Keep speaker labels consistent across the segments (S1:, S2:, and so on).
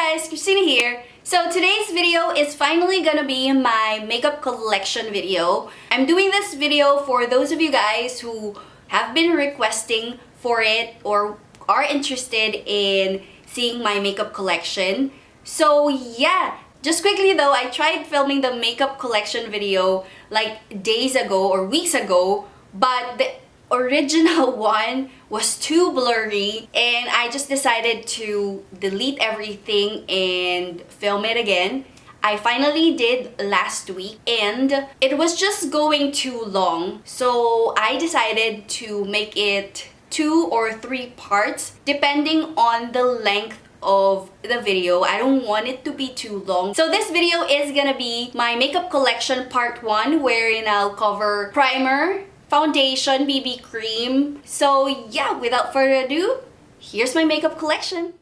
S1: guys, Christina here. So today's video is finally gonna be my makeup collection video. I'm doing this video for those of you guys who have been requesting for it or are interested in seeing my makeup collection. So yeah, just quickly though, I tried filming the makeup collection video like days ago or weeks ago, but the original one was too blurry and I just decided to delete everything and film it again. I finally did last week and it was just going too long, so I decided to make it 2 or 3 parts depending on the length of the video. I don't want it to be too long. So this video is gonna be my makeup collection part 1, wherein I'll cover primer, foundation, BB cream. So yeah, without further ado, here's my makeup collection.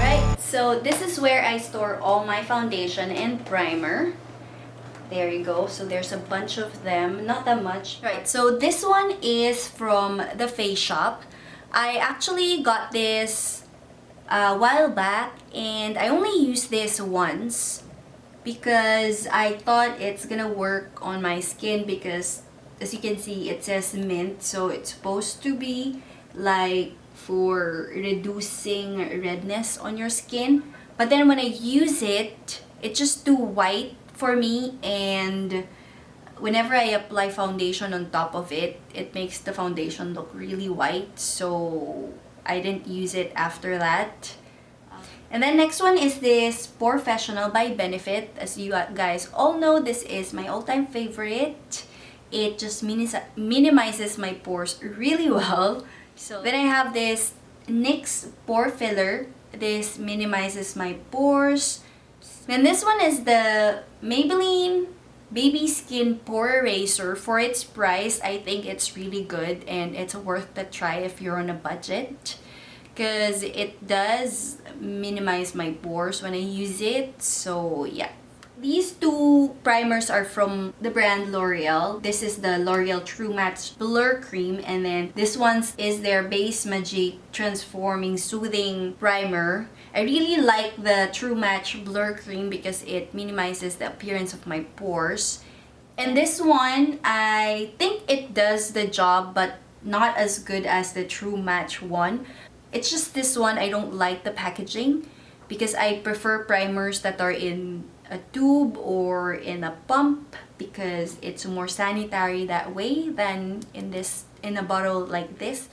S1: Right, so this is where I store all my foundation and primer. There you go. So there's a bunch of them, not that much. Right, so this one is from the Face Shop. I actually got this a while back and I only used this once because I thought it's gonna work on my skin because as you can see it says mint, so it's supposed to be like for reducing redness on your skin. But then when I use it, it's just too white for me, and whenever I apply foundation on top of it, it makes the foundation look really white, so I didn't use it after that. And then next one is this Porefessional by Benefit. As you guys all know, this is my all-time favorite. It just minimizes my pores really well. So then I have this NYX Pore Filler. This minimizes my pores. Then this one is the Maybelline Baby Skin Pore Eraser. For its price, I think it's really good and it's worth the try if you're on a budget, because it does minimize my pores when I use it. So yeah. These two primers are from the brand L'Oreal. This is the L'Oreal True Match Blur Cream, and then this one is their Base Magic Transforming Soothing Primer. I really like the True Match Blur Cream because it minimizes the appearance of my pores. And this one, I think it does the job, but not as good as the True Match one. It's just this one, I don't like the packaging because I prefer primers that are in a tube or in a pump because it's more sanitary that way than in a bottle like this.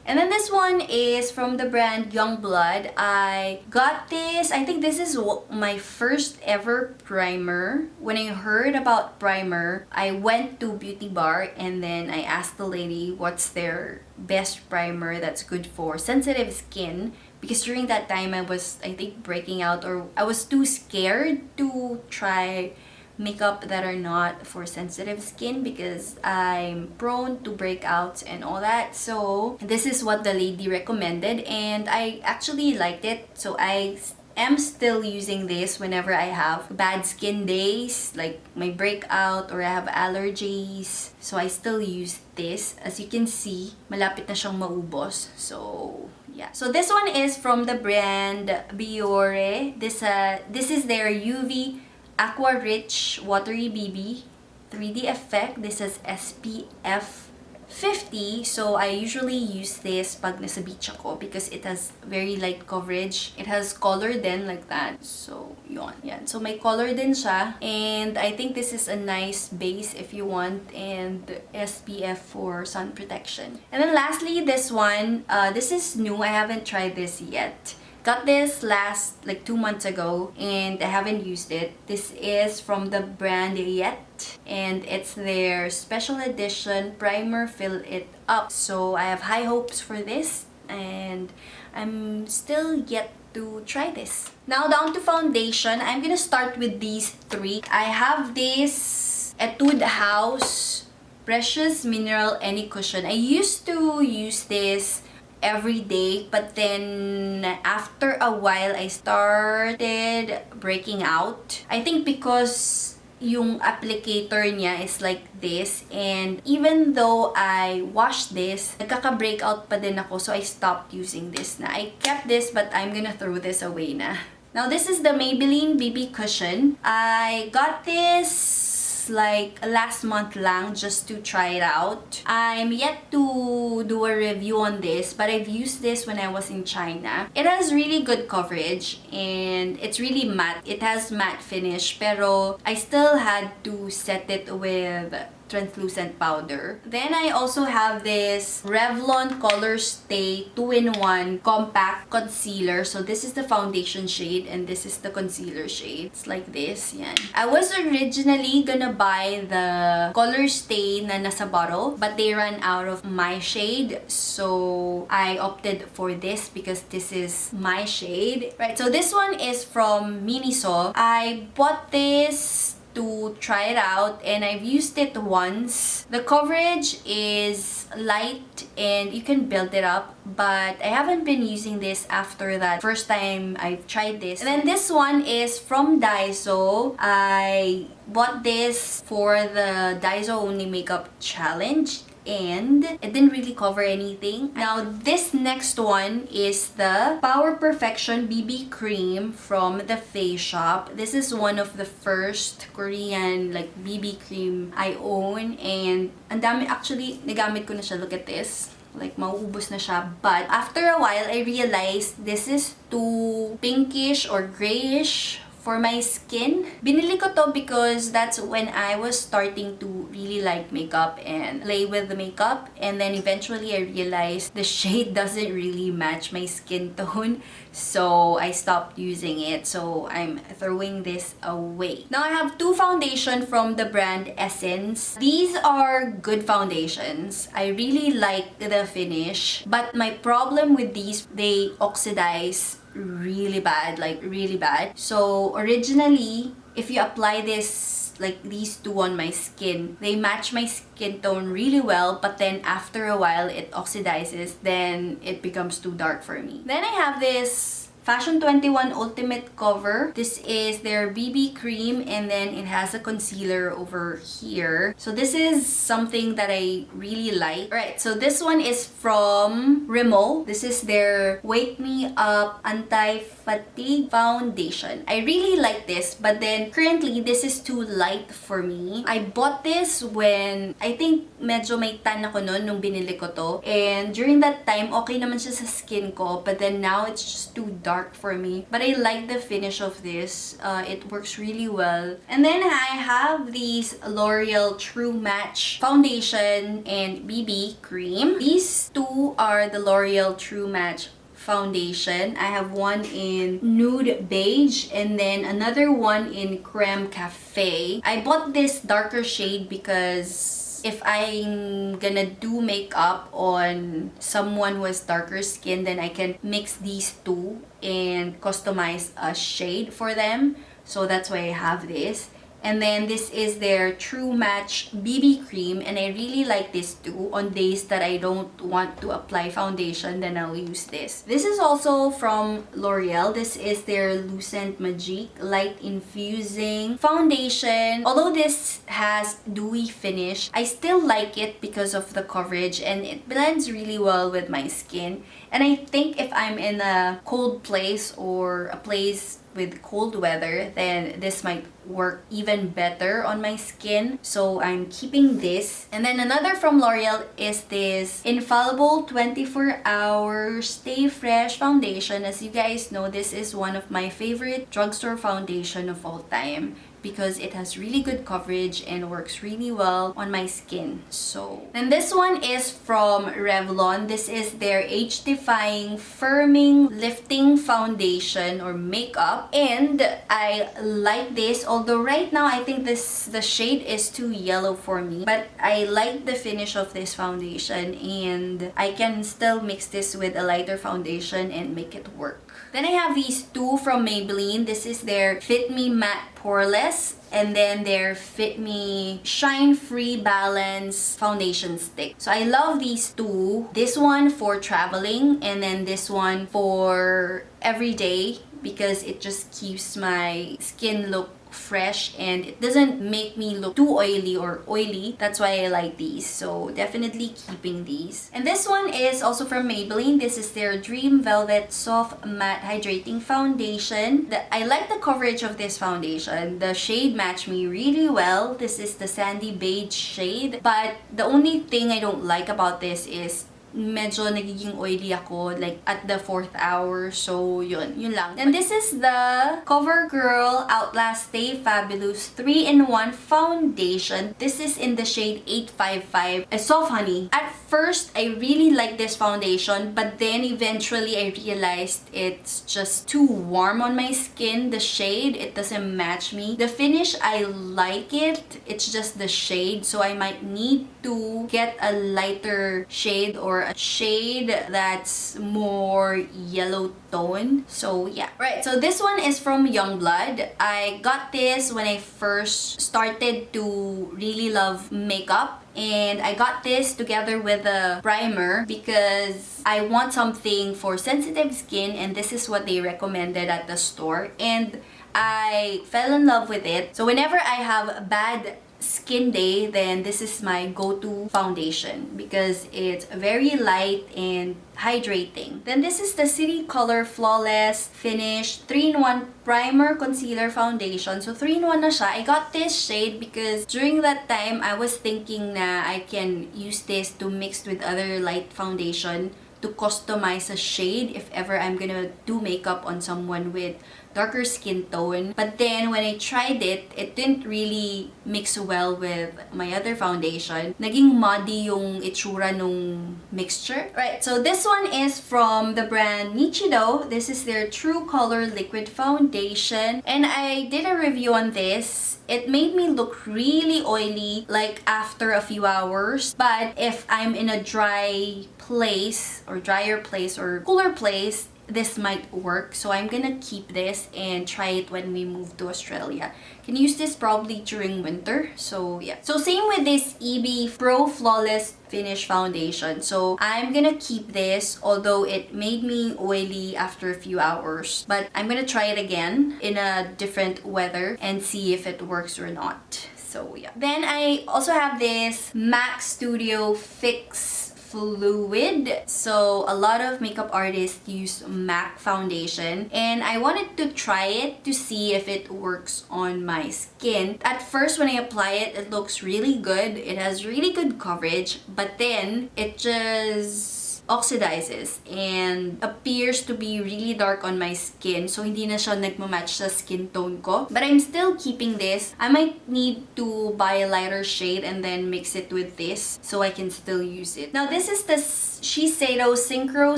S1: And then this one is from the brand Youngblood. I got this, I think this is my first ever primer. When I heard about primer, I went to Beauty Bar and then I asked the lady what's their best primer that's good for sensitive skin. Because during that time I was, I think, breaking out, or I was too scared to try makeup that are not for sensitive skin because I'm prone to breakouts and all that. So this is what the lady recommended and I actually liked it. So I am still using this whenever I have bad skin days, like my breakout or I have allergies. So I still use this. As you can see, malapit na siyang maubos. So yeah. So this one is from the brand Biore. This is their UV Aqua Rich Watery BB 3D Effect. This is SPF 50. So I usually use this pag nasa beach ako because it has very light coverage. It has color din like that. So yun. Yan. So may color din siya. And I think this is a nice base if you want, and SPF for sun protection. And then lastly, this one. This is new. I haven't tried this yet. Got this last like 2 months ago and I haven't used it. This is from the brand Yet and it's their special edition primer Fill It Up. So I have high hopes for this and I'm still yet to try this. Now down to foundation. I'm gonna start with these 3. I have this Etude House Precious Mineral Any Cushion. I used to use this every day, but then after a while I started breaking out. I think because yung applicator niya is like this. And even though I washed this, nagkaka-breakout pa din ako. So I stopped using this na. I kept this but I'm gonna throw this away na. Now this is the Maybelline BB Cushion. I got this like last month lang just to try it out. I'm yet to do a review on this, but I've used this when I was in China. It has really good coverage and it's really matte. It has matte finish, pero I still had to set it with translucent powder. Then I also have this Revlon Color Stay 2-in-1 Compact Concealer. So this is the foundation shade and this is the concealer shade. It's like this, yan. I was originally gonna buy the Color Stay na nasa bottle, but they ran out of my shade. So I opted for this because this is my shade. Right, so this one is from Miniso. I bought this to try it out and I've used it once. The coverage is light and you can build it up, but I haven't been using this after that first time I've tried this. And then this one is from Daiso. I bought this for the Daiso Only Makeup Challenge and it didn't really cover anything. Now this next one is the Power Perfection BB Cream from the Face Shop. This is one of the first Korean like BB cream I own and ang dami, actually nagamit ko na siya. Look at this. Like, mauubos na siya. But after a while, I realized this is too pinkish or grayish for my skin. Binili ko to because that's when I was starting to really like makeup and play with the makeup. And then eventually I realized the shade doesn't really match my skin tone. So I stopped using it. So I'm throwing this away. Now I have two foundation from the brand Essence. These are good foundations. I really like the finish. But my problem with these, they oxidize really bad, like really bad. So originally, if you apply this, like these two on my skin, they match my skin tone really well, but then after a while it oxidizes, then it becomes too dark for me. Then I have this Fashion 21 Ultimate Cover. This is their BB cream and then it has a concealer over here. So this is something that I really like. Alright, so this one is from Remo. This is their Wake Me Up Anti-Fatigue Foundation. I really like this, but then currently this is too light for me. I bought this when I think medyo may tan ako noon nung binili ko to. And during that time, okay naman siya sa skin ko, but then now it's just too dark for me. But I like the finish of this. It works really well. And then I have these L'Oreal True Match Foundation and BB Cream. These two are the L'Oreal True Match foundation. I have one in nude beige and then another one in creme cafe. I bought this darker shade because if I'm gonna do makeup on someone who has darker skin, then I can mix these two and customize a shade for them. So that's why I have this. And then this is their True Match BB Cream. And I really like this too. On days that I don't want to apply foundation, then I'll use this. This is also from L'Oreal. This is their Lucent Magique Light Infusing Foundation. Although this has dewy finish, I still like it because of the coverage and it blends really well with my skin. And I think if I'm in a cold place or a place with cold weather, then this might work even better on my skin. So I'm keeping this. And then another from L'Oreal is this Infallible 24-Hour Stay Fresh Foundation. As you guys know, this is one of my favorite drugstore foundation of all time, because it has really good coverage and works really well on my skin. So, and this one is from Revlon. This is their Age Defying Firming Lifting Foundation or makeup. And I like this, although right now I think the shade is too yellow for me. But I like the finish of this foundation and I can still mix this with a lighter foundation and make it work. Then I have these two from Maybelline. This is their Fit Me Matte Poreless and then their Fit Me Shine Free Balance Foundation Stick. So I love these two. This one for traveling and then this one for everyday because it just keeps my skin look fresh and it doesn't make me look too oily or oily. That's why I like these. So definitely keeping these. And this one is also from Maybelline. This is their Dream Velvet Soft Matte Hydrating Foundation. I like the coverage of this foundation. The shade matched me really well. This is the Sandy Beige shade. But the only thing I don't like about this is medyo nagiging oily ako like at the 4th hour. So yun lang. And this is the CoverGirl Outlast Stay Fabulous 3-in-1 foundation. This is in the shade 855, a soft honey. At first, I really liked this foundation, but then eventually I realized it's just too warm on my skin. The shade, it doesn't match me. The finish, I like it. It's just the shade, so I might need to get a lighter shade or a shade that's more yellow tone. So yeah. Right, so this one is from Youngblood. I got this when I first started to really love makeup. And I got this together with a primer because I want something for sensitive skin, and this is what they recommended at the store. And I fell in love with it. So whenever I have a bad skin day, then this is my go-to foundation because it's very light and hydrating. Then this is the City Color Flawless Finish 3-in-1 Primer Concealer Foundation. So 3-in-1 na siya. I got this shade because during that time, I was thinking na I can use this to mix with other light foundation to customize a shade if ever I'm gonna do makeup on someone with darker skin tone. But then when I tried it, it didn't really mix well with my other foundation. Naging muddy yung itsura nung mixture. Right, so this one is from the brand Nichido. This is their True Color Liquid Foundation. And I did a review on this. It made me look really oily like after a few hours. But if I'm in a dry place or drier place or cooler place, this might work. So I'm gonna keep this and try it when we move to Australia. Can use this probably during winter. So yeah. So same with this EB Pro Flawless Finish Foundation. So I'm gonna keep this, although it made me oily after a few hours. But I'm gonna try it again in a different weather and see if it works or not. So yeah. Then I also have this MAC Studio Fix Fluid. So a lot of makeup artists use MAC foundation and I wanted to try it to see if it works on my skin. At first when I apply it, it looks really good. It has really good coverage, but then it just oxidizes and appears to be really dark on my skin. So hindi na siya nagmamatch sa skin tone ko. But I'm still keeping this. I might need to buy a lighter shade and then mix it with this so I can still use it. Now this is the Shiseido Synchro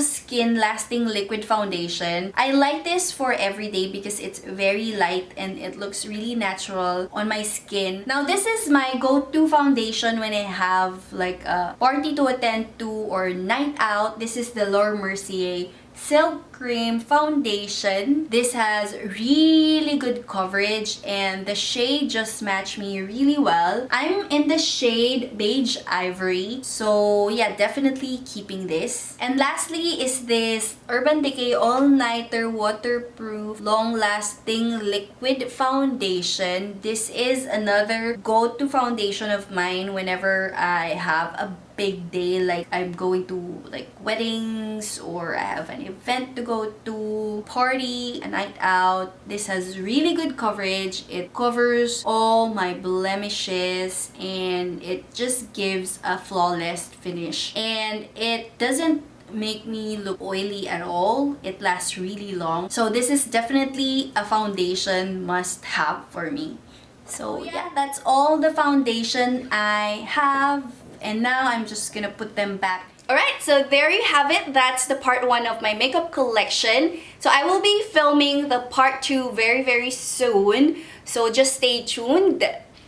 S1: Skin Lasting Liquid Foundation. I like this for everyday because it's very light and it looks really natural on my skin. Now this is my go-to foundation when I have like a party to attend to or night out. This is the Laura Mercier Silk Cream Foundation. This has really good coverage and the shade just matched me really well. I'm in the shade Beige Ivory. So yeah, definitely keeping this. And lastly is this Urban Decay All Nighter Waterproof Long Lasting Liquid Foundation. This is another go-to foundation of mine whenever I have a big day, like I'm going to like weddings or I have an event to go to, party, a night out. This has really good coverage. It covers all my blemishes and it just gives a flawless finish. And it doesn't make me look oily at all. It lasts really long. So this is definitely a foundation must have for me. So yeah, that's all the foundation I have. And now I'm just gonna put them back. Alright, so there you have it. That's the part 1 of my makeup collection. So I will be filming the part 2 very, very soon. So just stay tuned.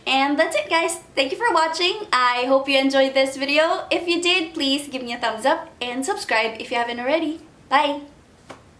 S1: And that's it, guys. Thank you for watching. I hope you enjoyed this video. If you did, please give me a thumbs up and subscribe if you haven't already. Bye!